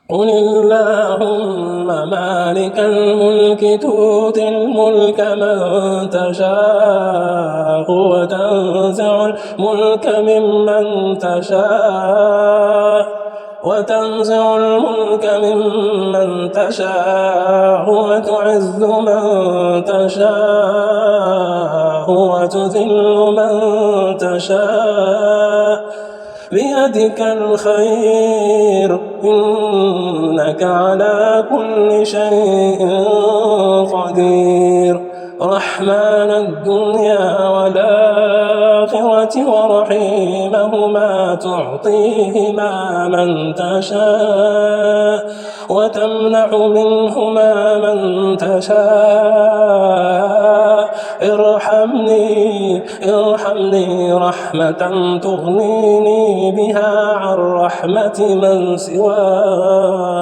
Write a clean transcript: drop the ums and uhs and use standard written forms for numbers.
قل اللهم مالك الملك تؤتي الملك من تشاء وتنزع الملك ممن تشاء وتعز من تشاء وتذل من تشاء بيدك الخير إنك على كل شيء قدير رحمن الدنيا والآخرة ورحيمهما تعطيهما من تشاء وتمنع منهما من تشاء ارحمني رحمة تغنيني بها عن رحمة من سواك